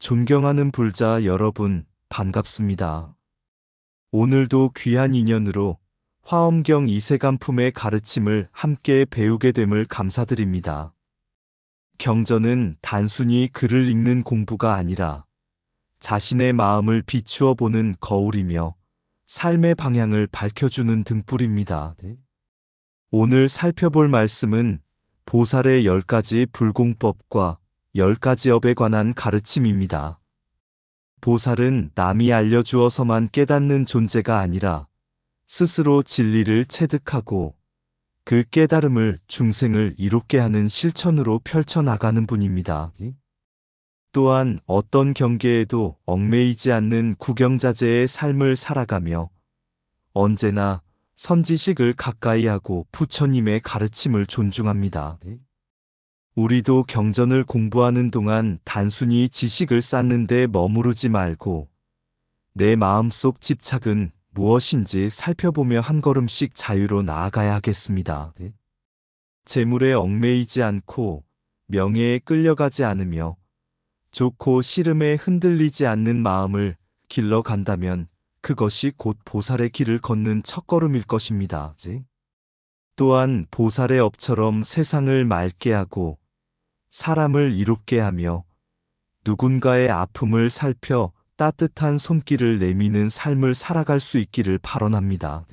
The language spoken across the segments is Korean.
존경하는 불자 여러분, 반갑습니다. 오늘도 귀한 인연으로 화엄경 이세간품의 가르침을 함께 배우게 됨을 감사드립니다. 경전은 단순히 글을 읽는 공부가 아니라 자신의 마음을 비추어 보는 거울이며 삶의 방향을 밝혀주는 등불입니다. 오늘 살펴볼 말씀은 보살의 10가지 불공법과 10가지 업에 관한 가르침입니다. 보살은 남이 알려주어서만 깨닫는 존재가 아니라 스스로 진리를 체득하고 그 깨달음을 중생을 이롭게 하는 실천으로 펼쳐나가는 분입니다. 또한 어떤 경계에도 얽매이지 않는 구경자재의 삶을 살아가며 언제나 선지식을 가까이 하고 부처님의 가르침을 존중합니다. 우리도 경전을 공부하는 동안 단순히 지식을 쌓는 데 머무르지 말고 내 마음속 집착은 무엇인지 살펴보며 한 걸음씩 자유로 나아가야 하겠습니다. 재물에 얽매이지 않고 명예에 끌려가지 않으며 좋고 싫음에 흔들리지 않는 마음을 길러간다면 그것이 곧 보살의 길을 걷는 첫걸음일 것입니다. 또한 보살의 업처럼 세상을 맑게 하고 사람을 이롭게 하며 누군가의 아픔을 살펴 따뜻한 손길을 내미는 삶을 살아갈 수 있기를 발언합니다.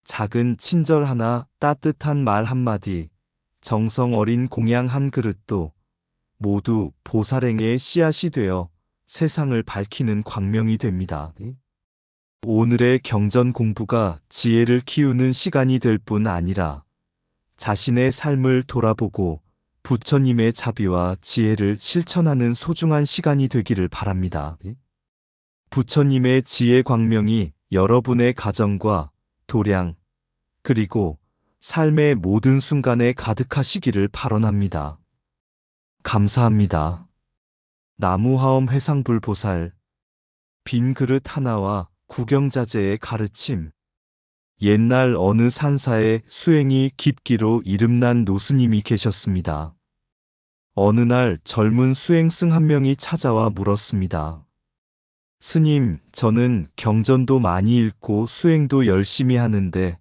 작은 친절 하나, 따뜻한 말 한마디, 정성 어린 공양 한 그릇도 모두 보살행의 씨앗이 되어 세상을 밝히는 광명이 됩니다. 오늘의 경전 공부가 지혜를 키우는 시간이 될 뿐 아니라 자신의 삶을 돌아보고 부처님의 자비와 지혜를 실천하는 소중한 시간이 되기를 바랍니다. 부처님의 지혜 광명이 여러분의 가정과 도량, 그리고 삶의 모든 순간에 가득하시기를 발언합니다. 감사합니다. 나무화엄 회상불보살, 빈 그릇 하나와 구경자재의 가르침. 옛날 어느 산사에 수행이 깊기로 이름난 노스님이 계셨습니다. 어느 날 젊은 수행승 한 명이 찾아와 물었습니다. 스님, 저는 경전도 많이 읽고 수행도 열심히 하는데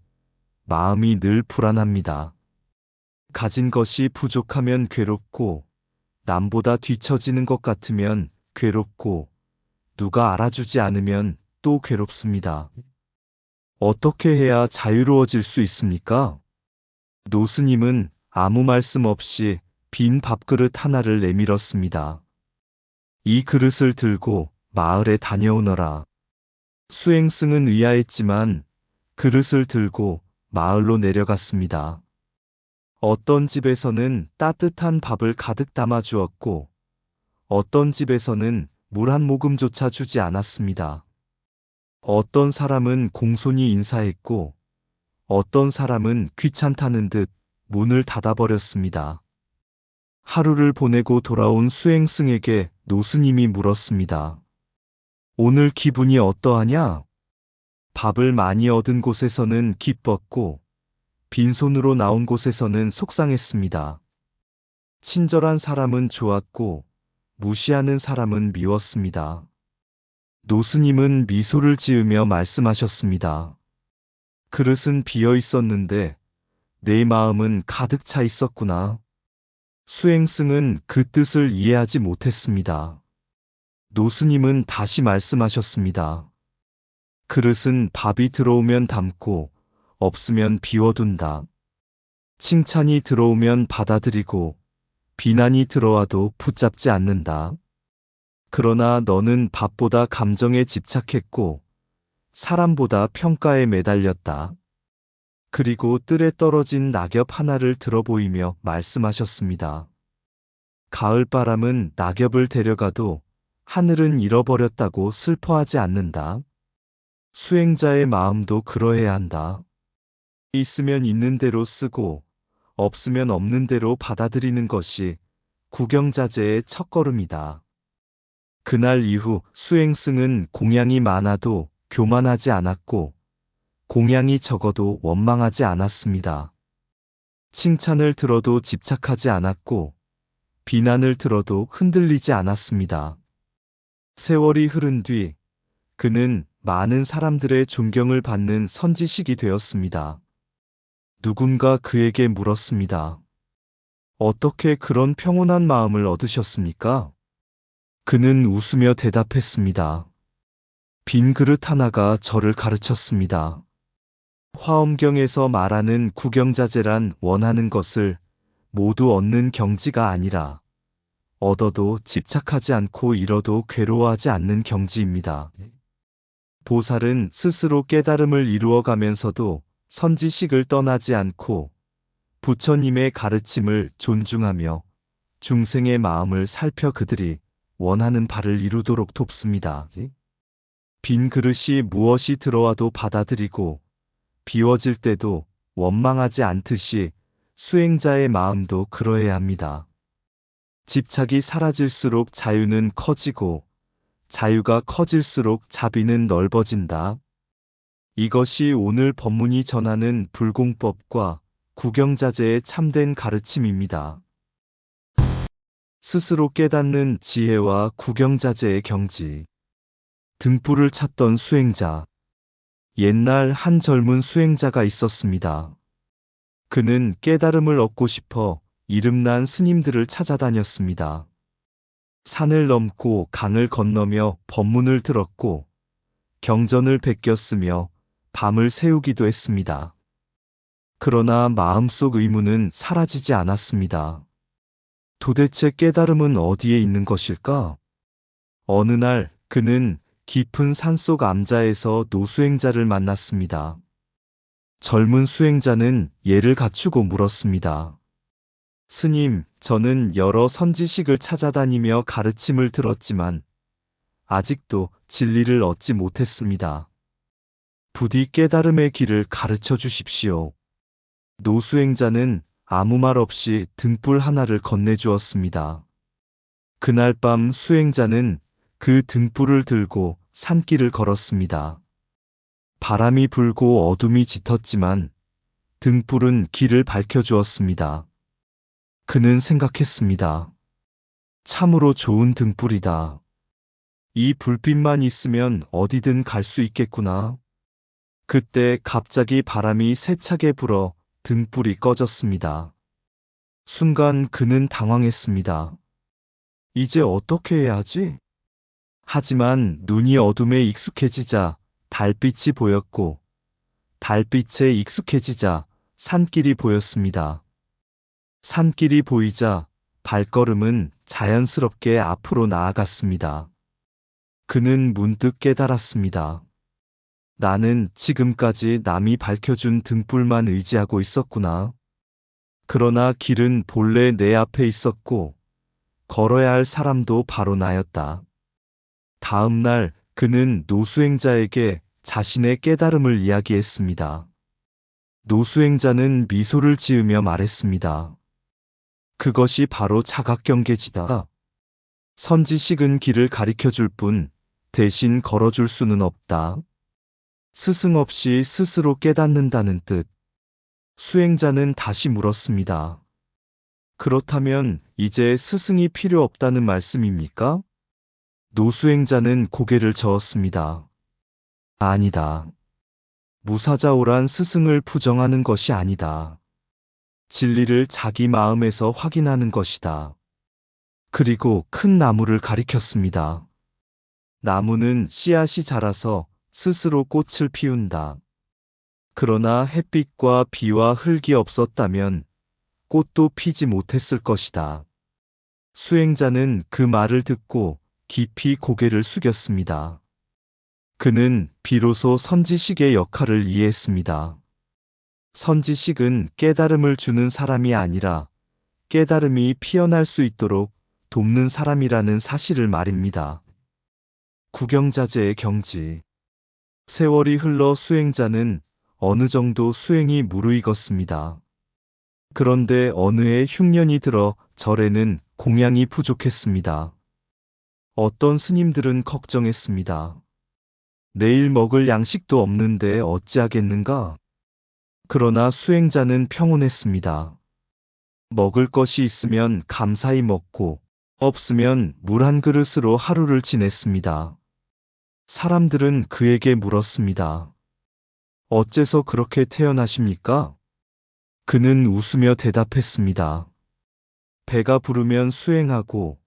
마음이 늘 불안합니다. 가진 것이 부족하면 괴롭고 남보다 뒤처지는 것 같으면 괴롭고 누가 알아주지 않으면 또 괴롭습니다. 어떻게 해야 자유로워질 수 있습니까? 노스님은 아무 말씀 없이 빈 밥그릇 하나를 내밀었습니다. 이 그릇을 들고 마을에 다녀오너라. 수행승은 의아했지만 그릇을 들고 마을로 내려갔습니다. 어떤 집에서는 따뜻한 밥을 가득 담아 주었고 어떤 집에서는 물 한 모금조차 주지 않았습니다. 어떤 사람은 공손히 인사했고 어떤 사람은 귀찮다는 듯 문을 닫아버렸습니다. 하루를 보내고 돌아온 수행승에게 노스님이 물었습니다. 오늘 기분이 어떠하냐? 밥을 많이 얻은 곳에서는 기뻤고 빈손으로 나온 곳에서는 속상했습니다. 친절한 사람은 좋았고 무시하는 사람은 미웠습니다. 노스님은 미소를 지으며 말씀하셨습니다. 그릇은 비어 있었는데 내 마음은 가득 차 있었구나. 수행승은 그 뜻을 이해하지 못했습니다. 노스님은 다시 말씀하셨습니다. 그릇은 밥이 들어오면 담고 없으면 비워둔다. 칭찬이 들어오면 받아들이고 비난이 들어와도 붙잡지 않는다. 그러나 너는 밥보다 감정에 집착했고 사람보다 평가에 매달렸다. 그리고 뜰에 떨어진 낙엽 하나를 들어보이며 말씀하셨습니다. 가을바람은 낙엽을 데려가도 하늘은 잃어버렸다고 슬퍼하지 않는다. 수행자의 마음도 그러해야 한다. 있으면 있는 대로 쓰고 없으면 없는 대로 받아들이는 것이 구경자재의 첫걸음이다. 그날 이후 수행승은 공양이 많아도 교만하지 않았고 공양이 적어도 원망하지 않았습니다. 칭찬을 들어도 집착하지 않았고 비난을 들어도 흔들리지 않았습니다. 세월이 흐른 뒤 그는 많은 사람들의 존경을 받는 선지식이 되었습니다. 누군가 그에게 물었습니다. 어떻게 그런 평온한 마음을 얻으셨습니까? 그는 웃으며 대답했습니다. 빈 그릇 하나가 저를 가르쳤습니다. 화엄경에서 말하는 구경자재란 원하는 것을 모두 얻는 경지가 아니라 얻어도 집착하지 않고 잃어도 괴로워하지 않는 경지입니다. 보살은 스스로 깨달음을 이루어가면서도 선지식을 떠나지 않고 부처님의 가르침을 존중하며 중생의 마음을 살펴 그들이 원하는 바를 이루도록 돕습니다. 빈 그릇이 무엇이 들어와도 받아들이고 비워질 때도 원망하지 않듯이 수행자의 마음도 그러해야 합니다. 집착이 사라질수록 자유는 커지고 자유가 커질수록 자비는 넓어진다. 이것이 오늘 법문이 전하는 불공법과 구경자재의 참된 가르침입니다. 스스로 깨닫는 지혜와 구경자재의 경지. 등불을 찾던 수행자. 옛날 한 젊은 수행자가 있었습니다. 그는 깨달음을 얻고 싶어 이름난 스님들을 찾아다녔습니다. 산을 넘고 강을 건너며 법문을 들었고 경전을 베꼈으며 밤을 새우기도 했습니다. 그러나 마음속 의문은 사라지지 않았습니다. 도대체 깨달음은 어디에 있는 것일까? 어느 날 그는 깊은 산속 암자에서 노수행자를 만났습니다. 젊은 수행자는 예를 갖추고 물었습니다. 스님, 저는 여러 선지식을 찾아다니며 가르침을 들었지만 아직도 진리를 얻지 못했습니다. 부디 깨달음의 길을 가르쳐 주십시오. 노수행자는 아무 말 없이 등불 하나를 건네주었습니다. 그날 밤 수행자는 그 등불을 들고 산길을 걸었습니다. 바람이 불고 어둠이 짙었지만 등불은 길을 밝혀주었습니다. 그는 생각했습니다. 참으로 좋은 등불이다. 이 불빛만 있으면 어디든 갈 수 있겠구나. 그때 갑자기 바람이 세차게 불어 등불이 꺼졌습니다. 순간 그는 당황했습니다. 이제 어떻게 해야 하지? 하지만 눈이 어둠에 익숙해지자 달빛이 보였고 달빛에 익숙해지자 산길이 보였습니다. 산길이 보이자 발걸음은 자연스럽게 앞으로 나아갔습니다. 그는 문득 깨달았습니다. 나는 지금까지 남이 밝혀준 등불만 의지하고 있었구나. 그러나 길은 본래 내 앞에 있었고 걸어야 할 사람도 바로 나였다. 다음 날 그는 노수행자에게 자신의 깨달음을 이야기했습니다. 노수행자는 미소를 지으며 말했습니다. 그것이 바로 자각경계지다. 선지식은 길을 가리켜줄 뿐 대신 걸어줄 수는 없다. 스승 없이 스스로 깨닫는다는 뜻. 수행자는 다시 물었습니다. 그렇다면 이제 스승이 필요 없다는 말씀입니까? 노수행자는 고개를 저었습니다. 아니다. 무사자오란 스승을 부정하는 것이 아니다. 진리를 자기 마음에서 확인하는 것이다. 그리고 큰 나무를 가리켰습니다. 나무는 씨앗이 자라서 스스로 꽃을 피운다. 그러나 햇빛과 비와 흙이 없었다면 꽃도 피지 못했을 것이다. 수행자는 그 말을 듣고 깊이 고개를 숙였습니다. 그는 비로소 선지식의 역할을 이해했습니다. 선지식은 깨달음을 주는 사람이 아니라 깨달음이 피어날 수 있도록 돕는 사람이라는 사실을 말입니다. 구경자재의 경지. 세월이 흘러 수행자는 어느 정도 수행이 무르익었습니다. 그런데 어느 해 흉년이 들어 절에는 공양이 부족했습니다. 어떤 스님들은 걱정했습니다. 내일 먹을 양식도 없는데 어찌하겠는가? 그러나 수행자는 평온했습니다. 먹을 것이 있으면 감사히 먹고 없으면 물 한 그릇으로 하루를 지냈습니다. 사람들은 그에게 물었습니다. 어째서 그렇게 태어나십니까? 그는 웃으며 대답했습니다. 배가 부르면 수행하고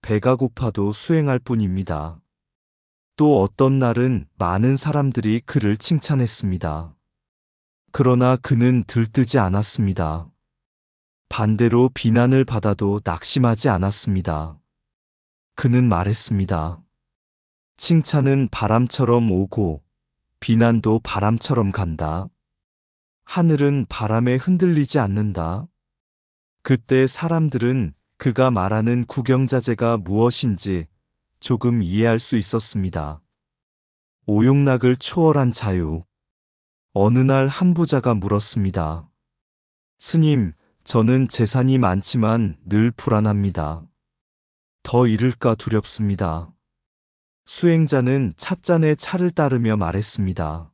배가 고파도 수행할 뿐입니다. 또 어떤 날은 많은 사람들이 그를 칭찬했습니다. 그러나 그는 들뜨지 않았습니다. 반대로 비난을 받아도 낙심하지 않았습니다. 그는 말했습니다. 칭찬은 바람처럼 오고 비난도 바람처럼 간다. 하늘은 바람에 흔들리지 않는다. 그때 사람들은 그가 말하는 구경자재가 무엇인지 조금 이해할 수 있었습니다. 오용락을 초월한 자유. 어느 날 한 부자가 물었습니다. 스님, 저는 재산이 많지만 늘 불안합니다. 더 잃을까 두렵습니다. 수행자는 찻잔에 차를 따르며 말했습니다.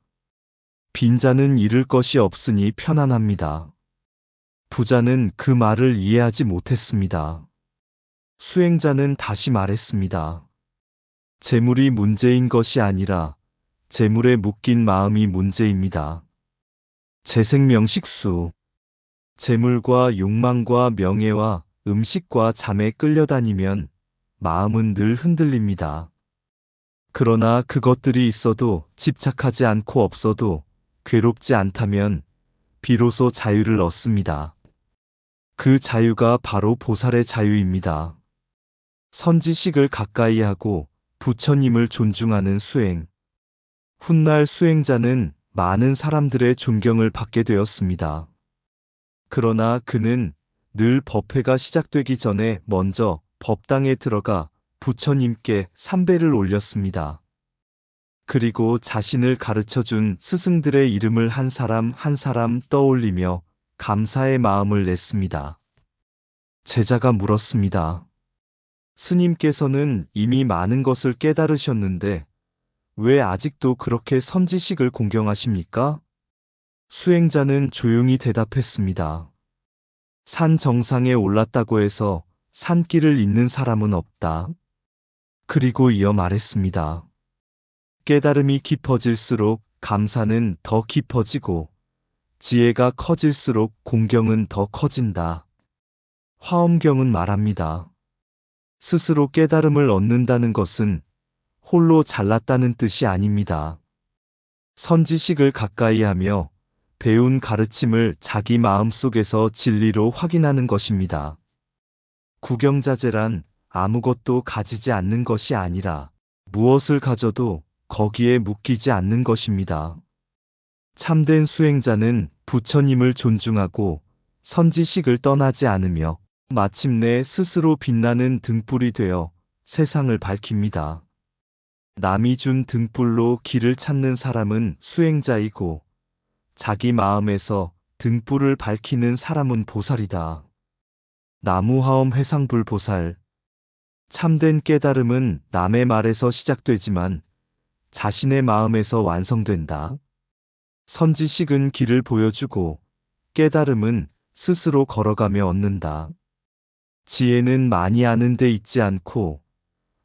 빈자는 잃을 것이 없으니 편안합니다. 부자는 그 말을 이해하지 못했습니다. 수행자는 다시 말했습니다. 재물이 문제인 것이 아니라 재물에 묶인 마음이 문제입니다. 재생명식수. 재물과 욕망과 명예와 음식과 잠에 끌려다니면 마음은 늘 흔들립니다. 그러나 그것들이 있어도 집착하지 않고 없어도 괴롭지 않다면 비로소 자유를 얻습니다. 그 자유가 바로 보살의 자유입니다. 선지식을 가까이 하고 부처님을 존중하는 수행. 훗날 수행자는 많은 사람들의 존경을 받게 되었습니다. 그러나 그는 늘 법회가 시작되기 전에 먼저 법당에 들어가 부처님께 삼배를 올렸습니다. 그리고 자신을 가르쳐준 스승들의 이름을 한 사람 한 사람 떠올리며 감사의 마음을 냈습니다. 제자가 물었습니다. 스님께서는 이미 많은 것을 깨달으셨는데 왜 아직도 그렇게 선지식을 공경하십니까? 수행자는 조용히 대답했습니다. 산 정상에 올랐다고 해서 산길을 잇는 사람은 없다. 그리고 이어 말했습니다. 깨달음이 깊어질수록 감사는 더 깊어지고 지혜가 커질수록 공경은 더 커진다. 화엄경은 말합니다. 스스로 깨달음을 얻는다는 것은 홀로 잘났다는 뜻이 아닙니다. 선지식을 가까이 하며 배운 가르침을 자기 마음속에서 진리로 확인하는 것입니다. 구경자재란 아무것도 가지지 않는 것이 아니라 무엇을 가져도 거기에 묶이지 않는 것입니다. 참된 수행자는 부처님을 존중하고 선지식을 떠나지 않으며 마침내 스스로 빛나는 등불이 되어 세상을 밝힙니다. 남이 준 등불로 길을 찾는 사람은 수행자이고 자기 마음에서 등불을 밝히는 사람은 보살이다. 나무화엄 회상불 보살. 참된 깨달음은 남의 말에서 시작되지만 자신의 마음에서 완성된다. 선지식은 길을 보여주고 깨달음은 스스로 걸어가며 얻는다. 지혜는 많이 아는 데 있지 않고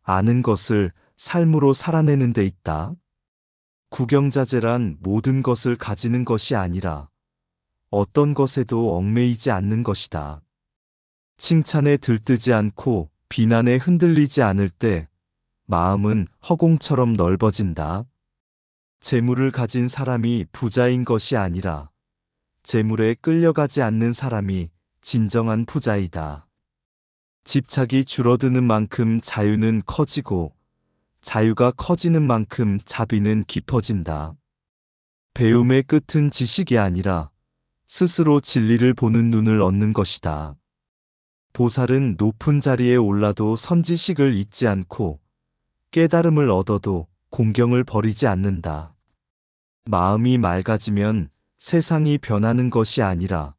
아는 것을 삶으로 살아내는 데 있다. 구경자재란 모든 것을 가지는 것이 아니라 어떤 것에도 얽매이지 않는 것이다. 칭찬에 들뜨지 않고 비난에 흔들리지 않을 때 마음은 허공처럼 넓어진다. 재물을 가진 사람이 부자인 것이 아니라 재물에 끌려가지 않는 사람이 진정한 부자이다. 집착이 줄어드는 만큼 자유는 커지고 자유가 커지는 만큼 자비는 깊어진다. 배움의 끝은 지식이 아니라 스스로 진리를 보는 눈을 얻는 것이다. 보살은 높은 자리에 올라도 선지식을 잊지 않고 깨달음을 얻어도 공경을 버리지 않는다. 마음이 맑아지면 세상이 변하는 것이 아니라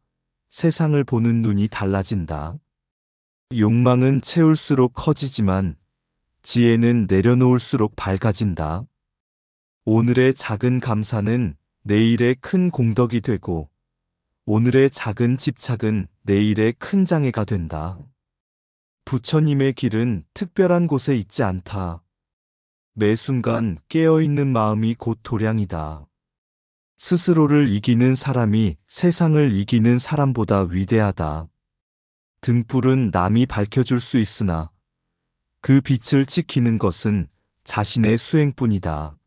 세상을 보는 눈이 달라진다. 욕망은 채울수록 커지지만 지혜는 내려놓을수록 밝아진다. 오늘의 작은 감사는 내일의 큰 공덕이 되고 오늘의 작은 집착은 내일의 큰 장애가 된다. 부처님의 길은 특별한 곳에 있지 않다. 매 순간 깨어있는 마음이 곧 도량이다. 스스로를 이기는 사람이 세상을 이기는 사람보다 위대하다. 등불은 남이 밝혀줄 수 있으나 그 빛을 지키는 것은 자신의 수행뿐이다.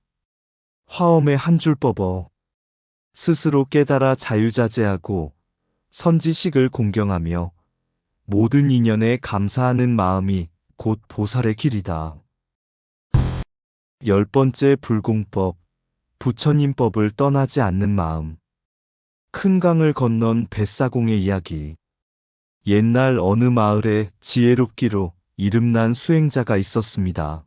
화엄의 한 줄 뻗어 스스로 깨달아 자유자재하고 선지식을 공경하며 모든 인연에 감사하는 마음이 곧 보살의 길이다. 10번째 불공법, 부처님법을 떠나지 않는 마음. 큰 강을 건넌 뱃사공의 이야기. 옛날 어느 마을에 지혜롭기로 이름난 수행자가 있었습니다.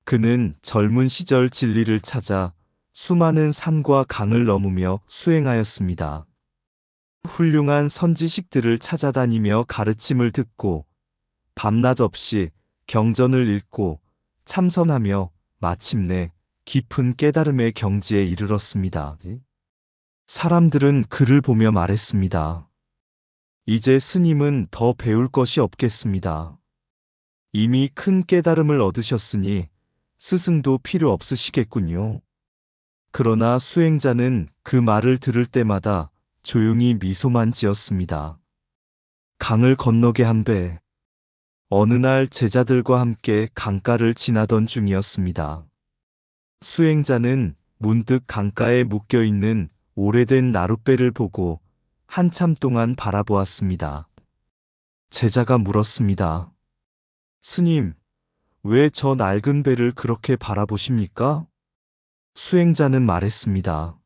그는 젊은 시절 진리를 찾아 수많은 산과 강을 넘으며 수행하였습니다. 훌륭한 선지식들을 찾아다니며 가르침을 듣고 밤낮 없이 경전을 읽고 참선하며 마침내 깊은 깨달음의 경지에 이르렀습니다. 사람들은 그를 보며 말했습니다. 이제 스님은 더 배울 것이 없겠습니다. 이미 큰 깨달음을 얻으셨으니 스승도 필요 없으시겠군요. 그러나 수행자는 그 말을 들을 때마다 조용히 미소만 지었습니다. 강을 건너게 한 배. 어느 날 제자들과 함께 강가를 지나던 중이었습니다. 수행자는 문득 강가에 묶여있는 오래된 나룻배를 보고 한참 동안 바라보았습니다. 제자가 물었습니다. 스님, 왜 저 낡은 배를 그렇게 바라보십니까? 수행자는 말했습니다.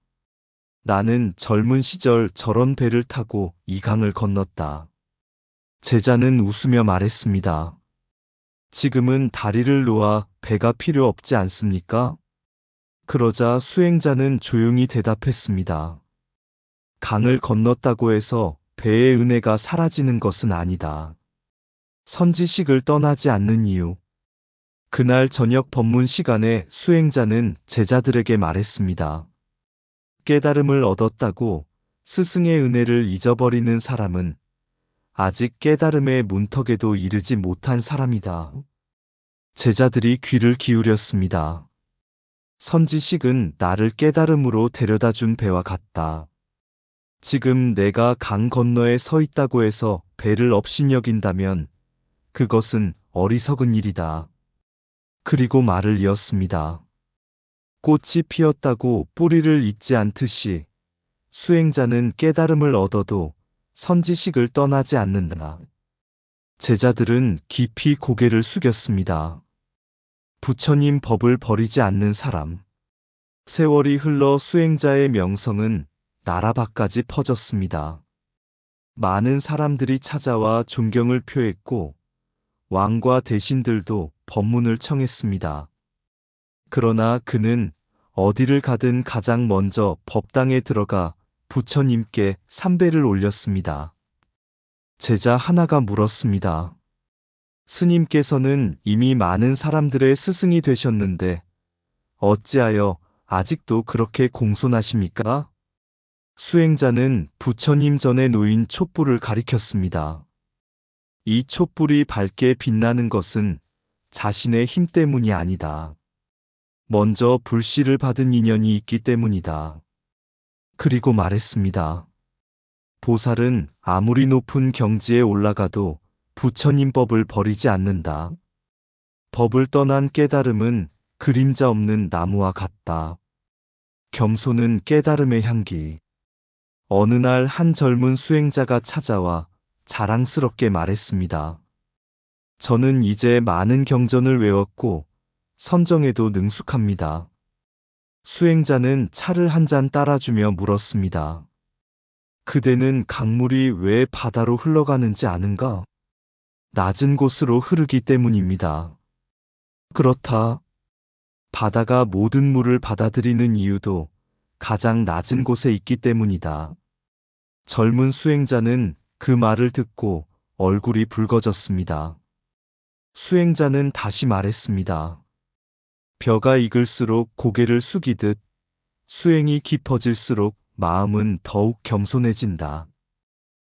나는 젊은 시절 저런 배를 타고 이 강을 건넜다. 제자는 웃으며 말했습니다. 지금은 다리를 놓아 배가 필요 없지 않습니까? 그러자 수행자는 조용히 대답했습니다. 강을 건넜다고 해서 배의 은혜가 사라지는 것은 아니다. 선지식을 떠나지 않는 이유. 그날 저녁 법문 시간에 수행자는 제자들에게 말했습니다. 깨달음을 얻었다고 스승의 은혜를 잊어버리는 사람은 아직 깨달음의 문턱에도 이르지 못한 사람이다. 제자들이 귀를 기울였습니다. 선지식은 나를 깨달음으로 데려다 준 배와 같다. 지금 내가 강 건너에 서 있다고 해서 배를 업신여긴다면 그것은 어리석은 일이다. 그리고 말을 이었습니다. 꽃이 피었다고 뿌리를 잇지 않듯이 수행자는 깨달음을 얻어도 선지식을 떠나지 않는다. 제자들은 깊이 고개를 숙였습니다. 부처님 법을 버리지 않는 사람. 세월이 흘러 수행자의 명성은 나라 밖까지 퍼졌습니다. 많은 사람들이 찾아와 존경을 표했고 왕과 대신들도 법문을 청했습니다. 그러나 그는 어디를 가든 가장 먼저 법당에 들어가 부처님께 삼배를 올렸습니다. 제자 하나가 물었습니다. 스님께서는 이미 많은 사람들의 스승이 되셨는데 어찌하여 아직도 그렇게 공손하십니까? 수행자는 부처님 전에 놓인 촛불을 가리켰습니다. 이 촛불이 밝게 빛나는 것은 자신의 힘 때문이 아니다. 먼저 불씨를 받은 인연이 있기 때문이다. 그리고 말했습니다. 보살은 아무리 높은 경지에 올라가도 부처님 법을 버리지 않는다. 법을 떠난 깨달음은 그림자 없는 나무와 같다. 겸손은 깨달음의 향기. 어느 날 한 젊은 수행자가 찾아와 자랑스럽게 말했습니다. 저는 이제 많은 경전을 외웠고 선정에도 능숙합니다. 수행자는 차를 한 잔 따라주며 물었습니다. 그대는 강물이 왜 바다로 흘러가는지 아는가? 낮은 곳으로 흐르기 때문입니다. 그렇다. 바다가 모든 물을 받아들이는 이유도 가장 낮은 곳에 있기 때문이다. 젊은 수행자는 그 말을 듣고 얼굴이 붉어졌습니다. 수행자는 다시 말했습니다. 벼가 익을수록 고개를 숙이듯 수행이 깊어질수록 마음은 더욱 겸손해진다.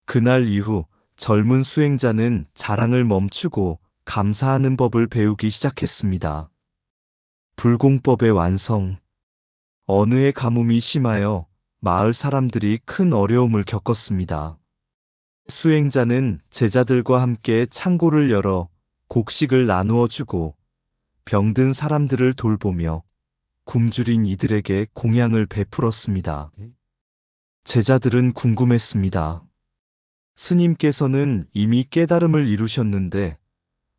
그날 이후 젊은 수행자는 자랑을 멈추고 감사하는 법을 배우기 시작했습니다. 불공법의 완성. 어느 해 가뭄이 심하여 마을 사람들이 큰 어려움을 겪었습니다. 수행자는 제자들과 함께 창고를 열어 곡식을 나누어 주고 병든 사람들을 돌보며 굶주린 이들에게 공양을 베풀었습니다. 제자들은 궁금했습니다. 스님께서는 이미 깨달음을 이루셨는데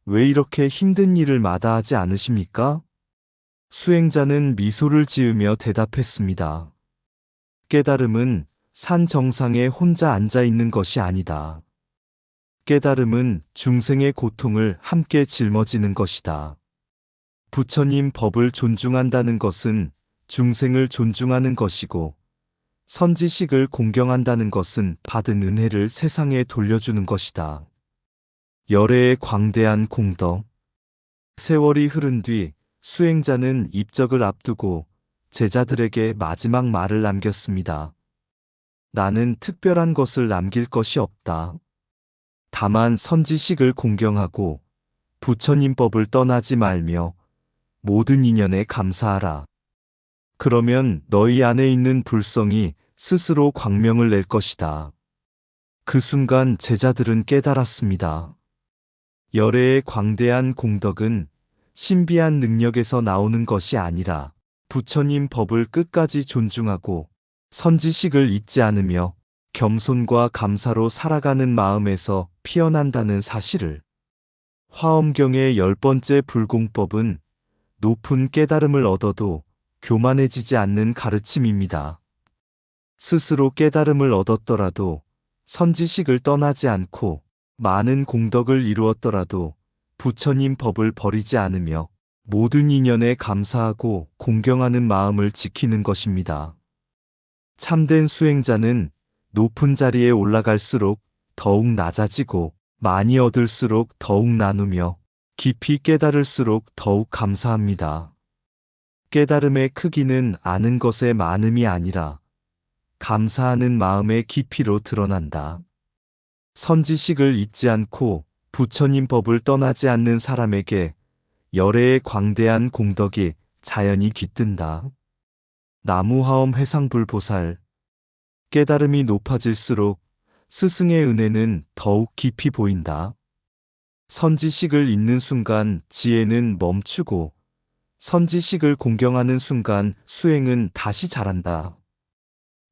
왜 이렇게 힘든 일을 마다하지 않으십니까? 수행자는 미소를 지으며 대답했습니다. 깨달음은 산 정상에 혼자 앉아 있는 것이 아니다. 깨달음은 중생의 고통을 함께 짊어지는 것이다. 부처님 법을 존중한다는 것은 중생을 존중하는 것이고, 선지식을 공경한다는 것은 받은 은혜를 세상에 돌려주는 것이다. 열애의 광대한 공덕. 세월이 흐른 뒤 수행자는 입적을 앞두고 제자들에게 마지막 말을 남겼습니다. 나는 특별한 것을 남길 것이 없다. 다만 선지식을 공경하고 부처님 법을 떠나지 말며 모든 인연에 감사하라. 그러면 너희 안에 있는 불성이 스스로 광명을 낼 것이다. 그 순간 제자들은 깨달았습니다. 열애의 광대한 공덕은 신비한 능력에서 나오는 것이 아니라 부처님 법을 끝까지 존중하고 선지식을 잊지 않으며 겸손과 감사로 살아가는 마음에서 피어난다는 사실을. 화엄경의 10번째 불공법은 높은 깨달음을 얻어도 교만해지지 않는 가르침입니다. 스스로 깨달음을 얻었더라도 선지식을 떠나지 않고 많은 공덕을 이루었더라도 부처님 법을 버리지 않으며 모든 인연에 감사하고 공경하는 마음을 지키는 것입니다. 참된 수행자는 높은 자리에 올라갈수록 더욱 낮아지고 많이 얻을수록 더욱 나누며 깊이 깨달을수록 더욱 감사합니다. 깨달음의 크기는 아는 것의 많음이 아니라 감사하는 마음의 깊이로 드러난다. 선지식을 잊지 않고 부처님 법을 떠나지 않는 사람에게 열애의 광대한 공덕이 자연히 깃든다. 나무화엄 해상불보살. 깨달음이 높아질수록 스승의 은혜는 더욱 깊이 보인다. 선지식을 잊는 순간 지혜는 멈추고 선지식을 공경하는 순간 수행은 다시 자란다.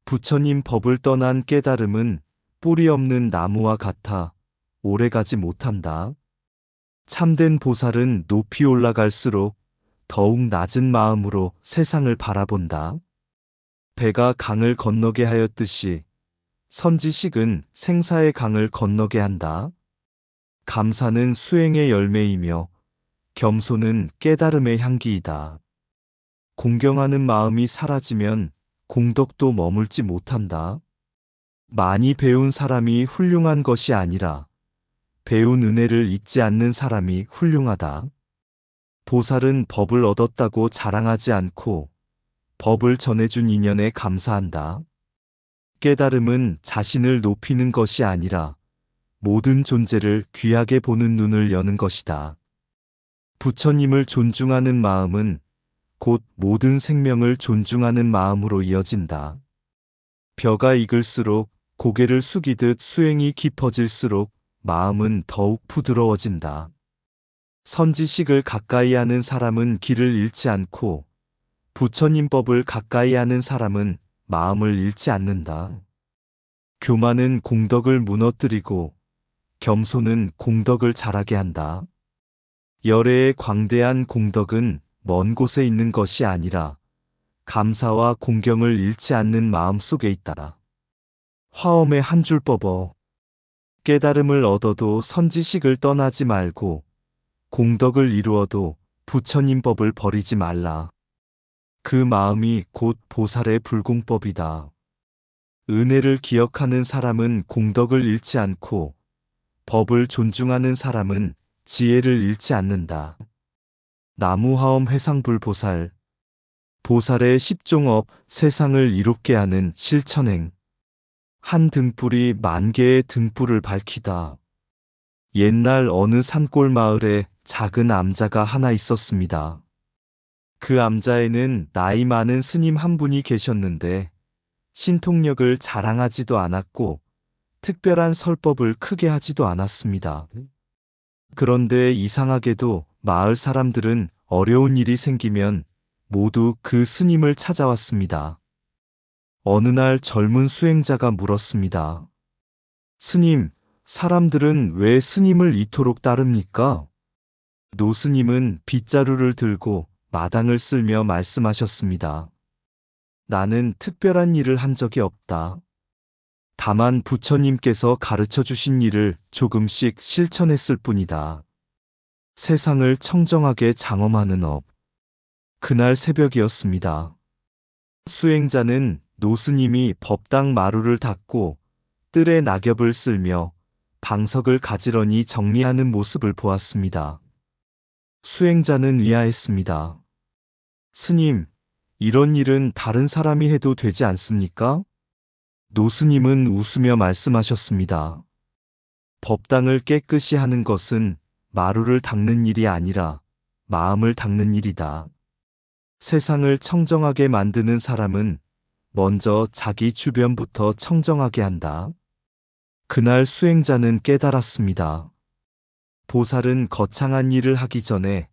부처님 법을 떠난 깨달음은 뿌리 없는 나무와 같아 오래가지 못한다. 참된 보살은 높이 올라갈수록 더욱 낮은 마음으로 세상을 바라본다. 배가 강을 건너게 하였듯이 선지식은 생사의 강을 건너게 한다. 감사는 수행의 열매이며 겸손은 깨달음의 향기이다. 공경하는 마음이 사라지면 공덕도 머물지 못한다. 많이 배운 사람이 훌륭한 것이 아니라 배운 은혜를 잊지 않는 사람이 훌륭하다. 보살은 법을 얻었다고 자랑하지 않고 법을 전해준 인연에 감사한다. 깨달음은 자신을 높이는 것이 아니라 모든 존재를 귀하게 보는 눈을 여는 것이다. 부처님을 존중하는 마음은 곧 모든 생명을 존중하는 마음으로 이어진다. 벼가 익을수록 고개를 숙이듯 수행이 깊어질수록 마음은 더욱 부드러워진다. 선지식을 가까이 하는 사람은 길을 잃지 않고 부처님 법을 가까이 하는 사람은 마음을 잃지 않는다. 교만은 공덕을 무너뜨리고 겸손은 공덕을 자라게 한다. 열애의 광대한 공덕은 먼 곳에 있는 것이 아니라 감사와 공경을 잃지 않는 마음 속에 있다. 화엄의 한 줄 뻗어. 깨달음을 얻어도 선지식을 떠나지 말고 공덕을 이루어도 부처님 법을 버리지 말라. 그 마음이 곧 보살의 불공법이다. 은혜를 기억하는 사람은 공덕을 잃지 않고 법을 존중하는 사람은 지혜를 잃지 않는다. 나무화엄 해상불보살. 보살의 십종업 세상을 이롭게 하는 실천행. 한 등불이 만 개의 등불을 밝히다. 옛날 어느 산골 마을에 작은 암자가 하나 있었습니다. 그 암자에는 나이 많은 스님 한 분이 계셨는데 신통력을 자랑하지도 않았고 특별한 설법을 크게 하지도 않았습니다. 그런데 이상하게도 마을 사람들은 어려운 일이 생기면 모두 그 스님을 찾아왔습니다. 어느 날 젊은 수행자가 물었습니다. 스님, 사람들은 왜 스님을 이토록 따릅니까? 노스님은 빗자루를 들고 마당을 쓸며 말씀하셨습니다. 나는 특별한 일을 한 적이 없다. 다만 부처님께서 가르쳐 주신 일을 조금씩 실천했을 뿐이다. 세상을 청정하게 장엄하는 업. 그날 새벽이었습니다. 수행자는 노스님이 법당 마루를 닦고 뜰에 낙엽을 쓸며 방석을 가지런히 정리하는 모습을 보았습니다. 수행자는 의아했습니다. 스님, 이런 일은 다른 사람이 해도 되지 않습니까? 노스님은 웃으며 말씀하셨습니다. 법당을 깨끗이 하는 것은 마루를 닦는 일이 아니라 마음을 닦는 일이다. 세상을 청정하게 만드는 사람은 먼저 자기 주변부터 청정하게 한다. 그날 수행자는 깨달았습니다. 보살은 거창한 일을 하기 전에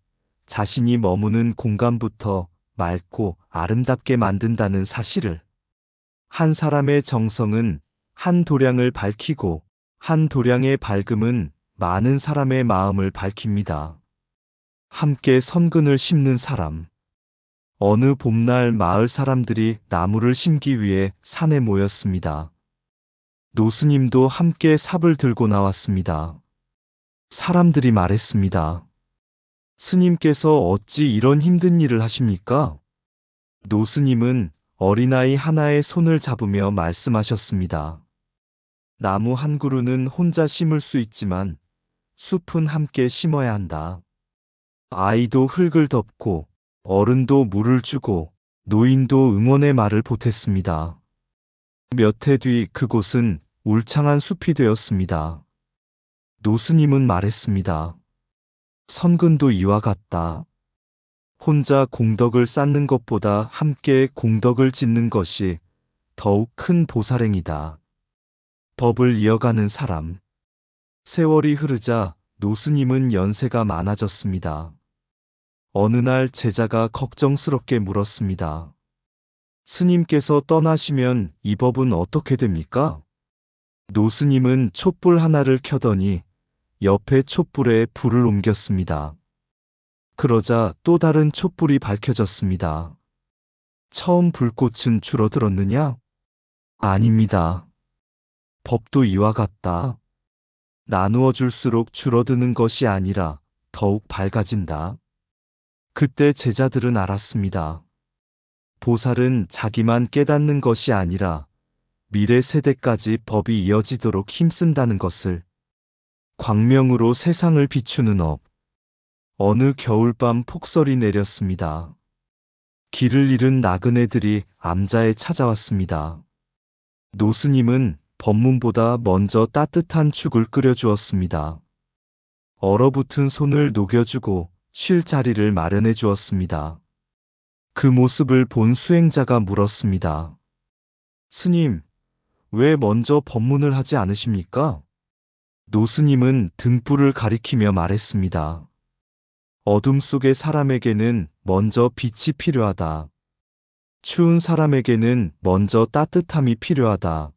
자신이 머무는 공간부터 맑고 아름답게 만든다는 사실을. 한 사람의 정성은 한 도량을 밝히고 한 도량의 밝음은 많은 사람의 마음을 밝힙니다. 함께 선근을 심는 사람. 어느 봄날 마을 사람들이 나무를 심기 위해 산에 모였습니다. 노스님도 함께 삽을 들고 나왔습니다. 사람들이 말했습니다. 스님께서 어찌 이런 힘든 일을 하십니까? 노스님은 어린아이 하나의 손을 잡으며 말씀하셨습니다. 나무 한 그루는 혼자 심을 수 있지만 숲은 함께 심어야 한다. 아이도 흙을 덮고 어른도 물을 주고 노인도 응원의 말을 보탰습니다. 몇 해 뒤 그곳은 울창한 숲이 되었습니다. 노스님은 말했습니다. 선근도 이와 같다. 혼자 공덕을 쌓는 것보다 함께 공덕을 짓는 것이 더욱 큰 보살행이다. 법을 이어가는 사람. 세월이 흐르자 노스님은 연세가 많아졌습니다. 어느 날 제자가 걱정스럽게 물었습니다. 스님께서 떠나시면 이 법은 어떻게 됩니까? 노스님은 촛불 하나를 켜더니 옆에 촛불에 불을 옮겼습니다. 그러자 또 다른 촛불이 밝혀졌습니다. 처음 불꽃은 줄어들었느냐? 아닙니다. 법도 이와 같다. 나누어 줄수록 줄어드는 것이 아니라 더욱 밝아진다. 그때 제자들은 알았습니다. 보살은 자기만 깨닫는 것이 아니라 미래 세대까지 법이 이어지도록 힘쓴다는 것을. 광명으로 세상을 비추는 업. 어느 겨울밤 폭설이 내렸습니다. 길을 잃은 나그네들이 암자에 찾아왔습니다. 노스님은 법문보다 먼저 따뜻한 죽을 끓여주었습니다. 얼어붙은 손을 녹여주고 쉴 자리를 마련해 주었습니다. 그 모습을 본 수행자가 물었습니다. 스님, 왜 먼저 법문을 하지 않으십니까? 노스님은 등불을 가리키며 말했습니다. 어둠 속의 사람에게는 먼저 빛이 필요하다. 추운 사람에게는 먼저 따뜻함이 필요하다.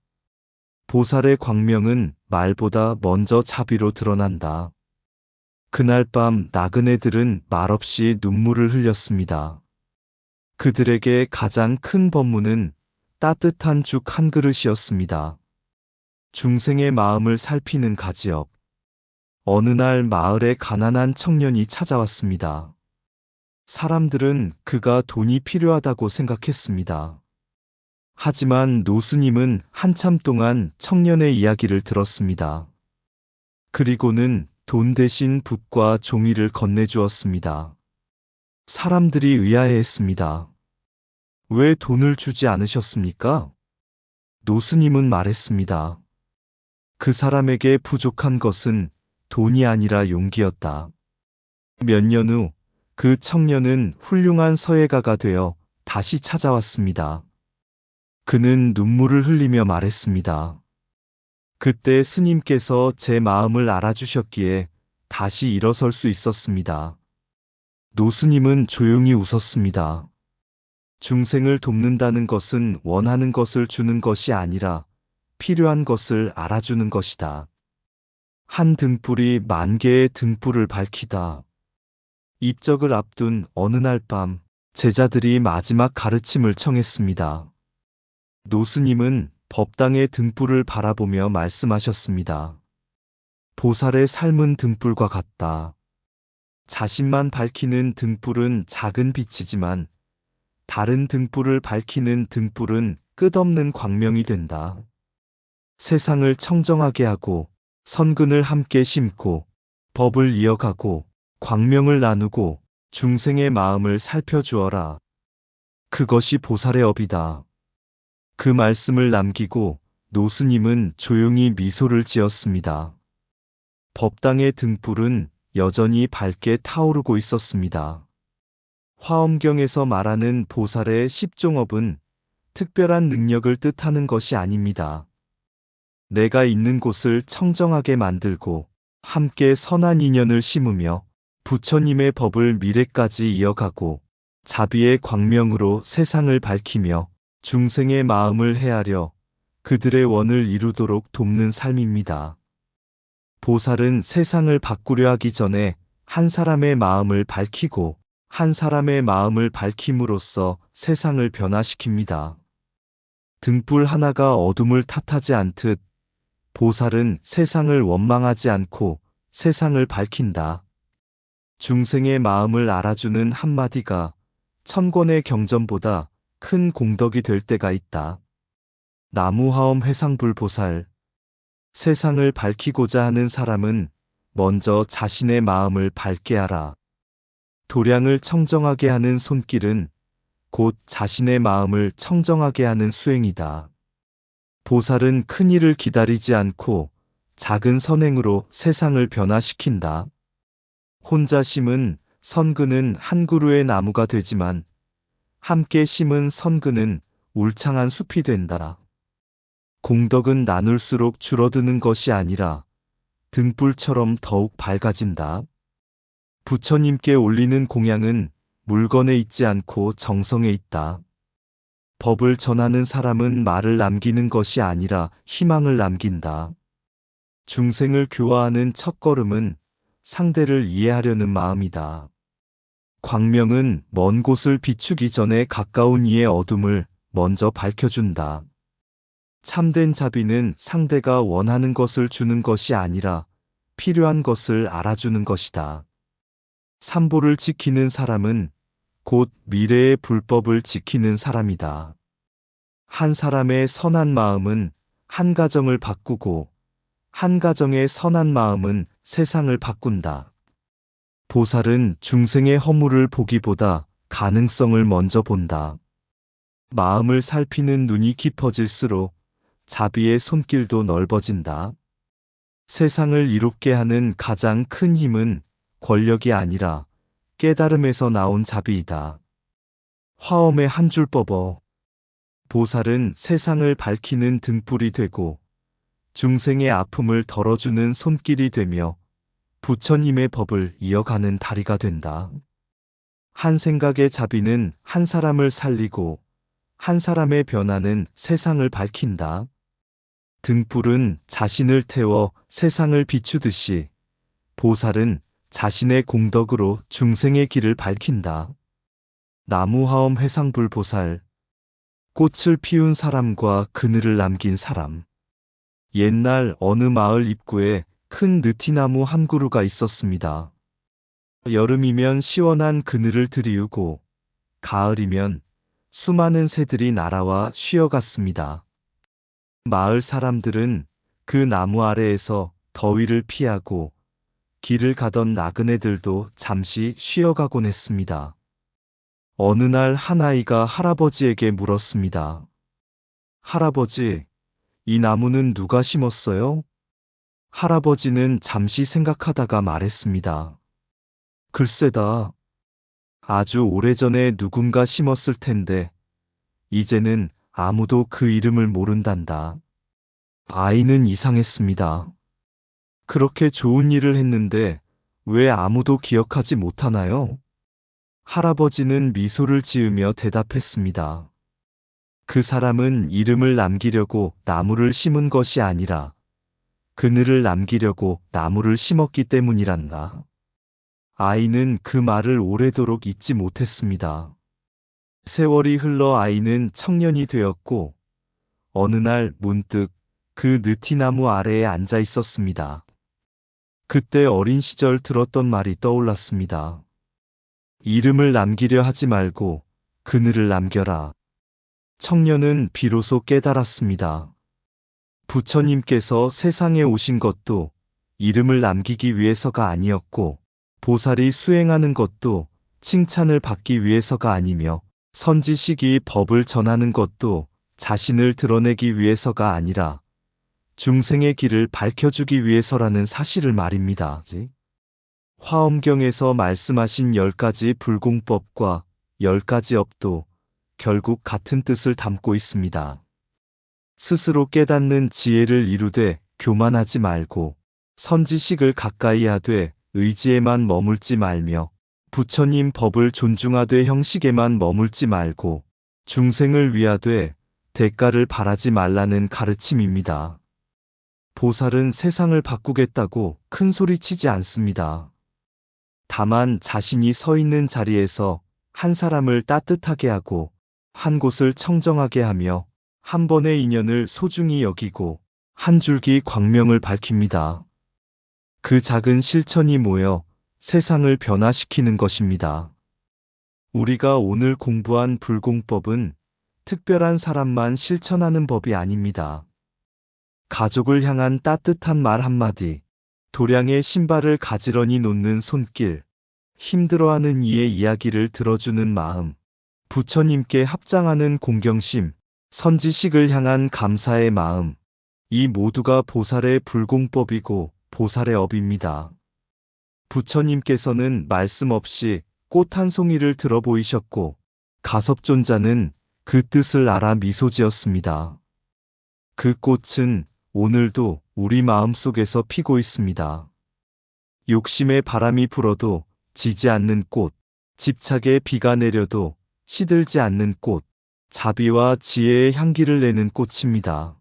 보살의 광명은 말보다 먼저 자비로 드러난다. 그날 밤 나그네들은 말없이 눈물을 흘렸습니다. 그들에게 가장 큰 법문은 따뜻한 죽 한 그릇이었습니다. 중생의 마음을 살피는 가지업. 어느 날 마을에 가난한 청년이 찾아왔습니다. 사람들은 그가 돈이 필요하다고 생각했습니다. 하지만 노스님은 한참 동안 청년의 이야기를 들었습니다. 그리고는 돈 대신 붓과 종이를 건네주었습니다. 사람들이 의아해했습니다. 왜 돈을 주지 않으셨습니까? 노스님은 말했습니다. 그 사람에게 부족한 것은 돈이 아니라 용기였다. 몇 년 후 그 청년은 훌륭한 서예가가 되어 다시 찾아왔습니다. 그는 눈물을 흘리며 말했습니다. 그때 스님께서 제 마음을 알아주셨기에 다시 일어설 수 있었습니다. 노스님은 조용히 웃었습니다. 중생을 돕는다는 것은 원하는 것을 주는 것이 아니라 필요한 것을 알아주는 것이다. 한 등불이 만 개의 등불을 밝히다. 입적을 앞둔 어느 날 밤, 제자들이 마지막 가르침을 청했습니다. 노스님은 법당의 등불을 바라보며 말씀하셨습니다. 보살의 삶은 등불과 같다. 자신만 밝히는 등불은 작은 빛이지만 다른 등불을 밝히는 등불은 끝없는 광명이 된다. 세상을 청정하게 하고 선근을 함께 심고 법을 이어가고 광명을 나누고 중생의 마음을 살펴주어라. 그것이 보살의 업이다. 그 말씀을 남기고 노스님은 조용히 미소를 지었습니다. 법당의 등불은 여전히 밝게 타오르고 있었습니다. 화엄경에서 말하는 보살의 십종업은 특별한 능력을 뜻하는 것이 아닙니다. 내가 있는 곳을 청정하게 만들고 함께 선한 인연을 심으며 부처님의 법을 미래까지 이어가고 자비의 광명으로 세상을 밝히며 중생의 마음을 헤아려 그들의 원을 이루도록 돕는 삶입니다. 보살은 세상을 바꾸려 하기 전에 한 사람의 마음을 밝히고 한 사람의 마음을 밝힘으로써 세상을 변화시킵니다. 등불 하나가 어둠을 탓하지 않듯 보살은 세상을 원망하지 않고 세상을 밝힌다. 중생의 마음을 알아주는 한마디가 천권의 경전보다 큰 공덕이 될 때가 있다. 나무화엄 회상불 보살. 세상을 밝히고자 하는 사람은 먼저 자신의 마음을 밝게 하라. 도량을 청정하게 하는 손길은 곧 자신의 마음을 청정하게 하는 수행이다. 보살은 큰 일을 기다리지 않고 작은 선행으로 세상을 변화시킨다. 혼자 심은 선근은 한 그루의 나무가 되지만 함께 심은 선근은 울창한 숲이 된다. 공덕은 나눌수록 줄어드는 것이 아니라 등불처럼 더욱 밝아진다. 부처님께 올리는 공양은 물건에 있지 않고 정성에 있다. 법을 전하는 사람은 말을 남기는 것이 아니라 희망을 남긴다. 중생을 교화하는 첫걸음은 상대를 이해하려는 마음이다. 광명은 먼 곳을 비추기 전에 가까운 이의 어둠을 먼저 밝혀준다. 참된 자비는 상대가 원하는 것을 주는 것이 아니라 필요한 것을 알아주는 것이다. 삼보를 지키는 사람은 곧 미래의 불법을 지키는 사람이다. 한 사람의 선한 마음은 한 가정을 바꾸고 한 가정의 선한 마음은 세상을 바꾼다. 보살은 중생의 허물을 보기보다 가능성을 먼저 본다. 마음을 살피는 눈이 깊어질수록 자비의 손길도 넓어진다. 세상을 이롭게 하는 가장 큰 힘은 권력이 아니라 깨달음에서 나온 자비이다. 화엄의 한 줄 뻗어. 보살은 세상을 밝히는 등불이 되고 중생의 아픔을 덜어주는 손길이 되며 부처님의 법을 이어가는 다리가 된다. 한 생각의 자비는 한 사람을 살리고 한 사람의 변화는 세상을 밝힌다. 등불은 자신을 태워 세상을 비추듯이 보살은 자신의 공덕으로 중생의 길을 밝힌다. 나무화엄 회상불 보살. 꽃을 피운 사람과 그늘을 남긴 사람. 옛날 어느 마을 입구에 큰 느티나무 한 그루가 있었습니다. 여름이면 시원한 그늘을 들이우고 가을이면 수많은 새들이 날아와 쉬어갔습니다. 마을 사람들은 그 나무 아래에서 더위를 피하고 길을 가던 나그네들도 잠시 쉬어가곤 했습니다. 어느 날 한 아이가 할아버지에게 물었습니다. 할아버지, 이 나무는 누가 심었어요? 할아버지는 잠시 생각하다가 말했습니다. 글쎄다. 아주 오래전에 누군가 심었을 텐데, 이제는 아무도 그 이름을 모른단다. 아이는 이상했습니다. 그렇게 좋은 일을 했는데, 왜 아무도 기억하지 못하나요? 할아버지는 미소를 지으며 대답했습니다. 그 사람은 이름을 남기려고 나무를 심은 것이 아니라 그늘을 남기려고 나무를 심었기 때문이란다. 아이는 그 말을 오래도록 잊지 못했습니다. 세월이 흘러 아이는 청년이 되었고 어느 날 문득 그 느티나무 아래에 앉아 있었습니다. 그때 어린 시절 들었던 말이 떠올랐습니다. 이름을 남기려 하지 말고 그늘을 남겨라. 청년은 비로소 깨달았습니다. 부처님께서 세상에 오신 것도 이름을 남기기 위해서가 아니었고, 보살이 수행하는 것도 칭찬을 받기 위해서가 아니며, 선지식이 법을 전하는 것도 자신을 드러내기 위해서가 아니라 중생의 길을 밝혀주기 위해서라는 사실을 말입니다. 화엄경에서 말씀하신 10가지 불공법과 10가지 업도 결국 같은 뜻을 담고 있습니다. 스스로 깨닫는 지혜를 이루되 교만하지 말고 선지식을 가까이 하되 의지에만 머물지 말며 부처님 법을 존중하되 형식에만 머물지 말고 중생을 위하되 대가를 바라지 말라는 가르침입니다. 보살은 세상을 바꾸겠다고 큰 소리치지 않습니다. 다만 자신이 서 있는 자리에서 한 사람을 따뜻하게 하고 한 곳을 청정하게 하며 한 번의 인연을 소중히 여기고 한 줄기 광명을 밝힙니다. 그 작은 실천이 모여 세상을 변화시키는 것입니다. 우리가 오늘 공부한 불공법은 특별한 사람만 실천하는 법이 아닙니다. 가족을 향한 따뜻한 말 한마디, 도량의 신발을 가지런히 놓는 손길, 힘들어하는 이의 이야기를 들어주는 마음, 부처님께 합장하는 공경심, 선지식을 향한 감사의 마음, 이 모두가 보살의 불공법이고 보살의 업입니다. 부처님께서는 말씀 없이 꽃 한 송이를 들어 보이셨고 가섭존자는 그 뜻을 알아 미소 지었습니다. 그 꽃은 오늘도 우리 마음속에서 피고 있습니다. 욕심의 바람이 불어도 지지 않는 꽃, 집착의 비가 내려도 시들지 않는 꽃, 자비와 지혜의 향기를 내는 꽃입니다.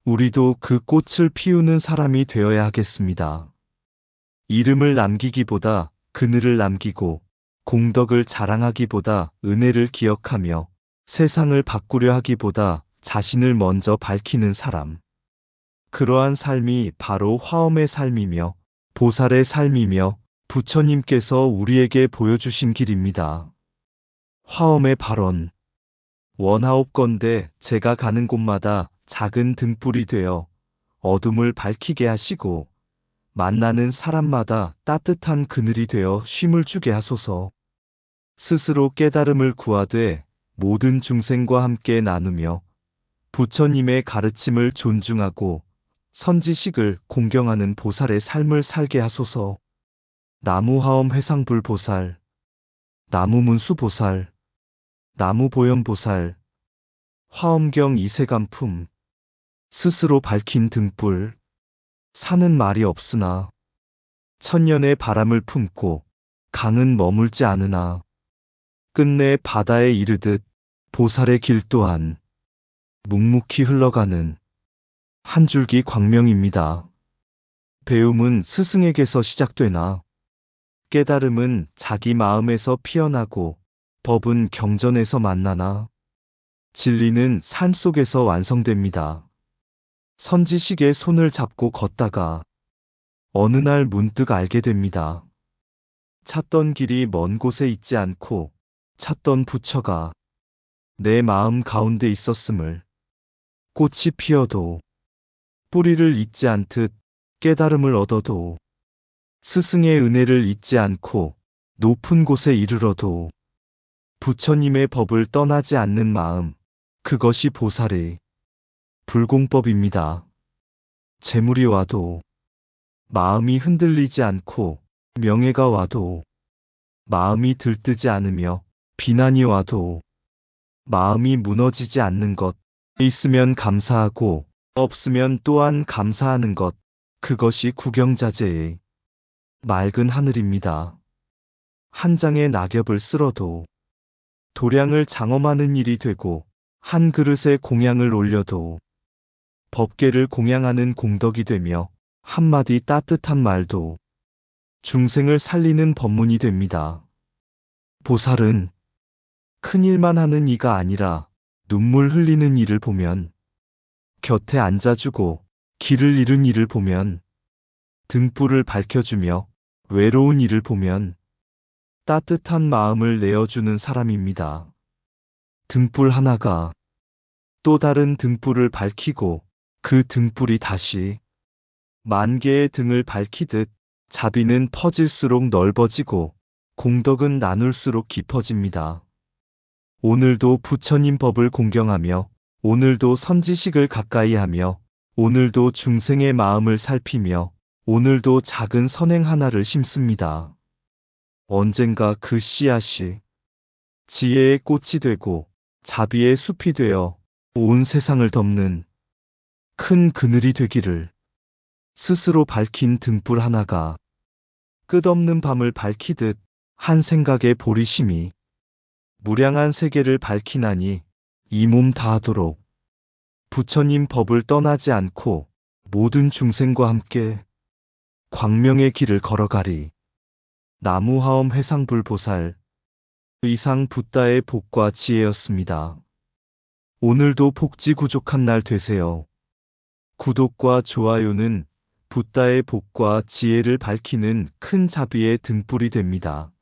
우리도 그 꽃을 피우는 사람이 되어야 하겠습니다. 이름을 남기기보다 그늘을 남기고 공덕을 자랑하기보다 은혜를 기억하며 세상을 바꾸려 하기보다 자신을 먼저 밝히는 사람. 그러한 삶이 바로 화엄의 삶이며 보살의 삶이며 부처님께서 우리에게 보여주신 길입니다. 화엄의 발언. 원하옵건대 제가 가는 곳마다 작은 등불이 되어 어둠을 밝히게 하시고 만나는 사람마다 따뜻한 그늘이 되어 쉼을 주게 하소서. 스스로 깨달음을 구하되 모든 중생과 함께 나누며 부처님의 가르침을 존중하고 선지식을 공경하는 보살의 삶을 살게 하소서. 나무화엄 회상불보살, 나무문수보살, 나무보현보살, 화엄경 이세간품, 스스로 밝힌 등불, 산은 말이 없으나 천년의 바람을 품고 강은 머물지 않으나 끝내 바다에 이르듯 보살의 길 또한 묵묵히 흘러가는 한 줄기 광명입니다. 배움은 스승에게서 시작되나 깨달음은 자기 마음에서 피어나고 법은 경전에서 만나나 진리는 삶 속에서 완성됩니다. 선지식의 손을 잡고 걷다가 어느 날 문득 알게 됩니다. 찾던 길이 먼 곳에 있지 않고 찾던 부처가 내 마음 가운데 있었음을. 꽃이 피어도 뿌리를 잊지 않듯 깨달음을 얻어도 스승의 은혜를 잊지 않고 높은 곳에 이르러도 부처님의 법을 떠나지 않는 마음, 그것이 보살의 불공법입니다. 재물이 와도 마음이 흔들리지 않고, 명예가 와도 마음이 들뜨지 않으며, 비난이 와도 마음이 무너지지 않는 것, 있으면 감사하고 없으면 또한 감사하는 것, 그것이 구경자재의 맑은 하늘입니다. 한 장의 낙엽을 쓸어도 도량을 장엄하는 일이 되고, 한 그릇에 공양을 올려도 법계를 공양하는 공덕이 되며, 한마디 따뜻한 말도 중생을 살리는 법문이 됩니다. 보살은 큰 일만 하는 이가 아니라 눈물 흘리는 이를 보면, 곁에 앉아주고 길을 잃은 이를 보면, 등불을 밝혀주며 외로운 이를 보면 따뜻한 마음을 내어주는 사람입니다. 등불 하나가 또 다른 등불을 밝히고, 그 등불이 다시 만 개의 등을 밝히듯 자비는 퍼질수록 넓어지고 공덕은 나눌수록 깊어집니다. 오늘도 부처님 법을 공경하며, 오늘도 선지식을 가까이 하며, 오늘도 중생의 마음을 살피며, 오늘도 작은 선행 하나를 심습니다. 언젠가 그 씨앗이 지혜의 꽃이 되고 자비의 숲이 되어 온 세상을 덮는 큰 그늘이 되기를. 스스로 밝힌 등불 하나가 끝없는 밤을 밝히듯 한 생각의 보리심이 무량한 세계를 밝히나니, 이 몸 다하도록 부처님 법을 떠나지 않고 모든 중생과 함께 광명의 길을 걸어가리. 나무하엄 해상불보살 의상 붓다의 복과 지혜였습니다. 오늘도 복지구족한 날 되세요. 구독과 좋아요는 붓다의 복과 지혜를 밝히는 큰 자비의 등불이 됩니다.